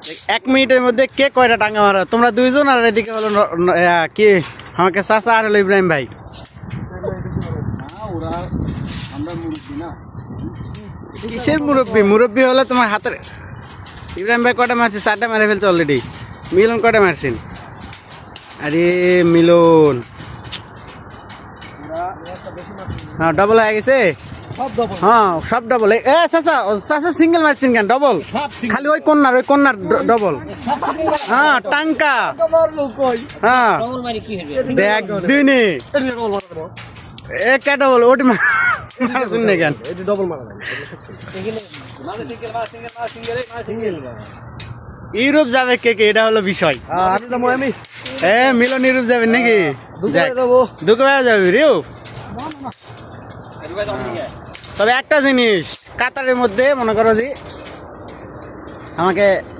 1 মিনিটের মধ্যে কে কয়টা টাঙ্গা মারা? তোমরা দুইজন আর এদিকে হলো কি আমাকে চাচা আর হলো ইব্রাহিম ভাই। কিসের মুরব্বী? মুরব্বী হলে তোমার হাতের। ইব্রাহিম ভাই কয়টা মারছি? 4টা মেরে ফেলছে অলরেডি। মিলন কয়টা মারছেন? আরে মিলন হ্যাঁ ডবল হয়ে গেছে। হ্যাঁ সব ডবল। এ চাচা চাচা সিঙ্গেল মারছেন কেন? ডবল খালি ওই কন্যার ডবল। হ্যাঁ টাঙ্কা। হ্যাঁ দেখ দিনে একটা ডবল ওটি মারছেন না কেন? ইউরোপ যাবে কে কে? এটা হলো বিষয়। মিলন ইউরোপ যাবেন নাকি? দুঃখে যাবে রিও। তবে একটা জিনিস কাতারের মধ্যে মনে করো যে আমাকে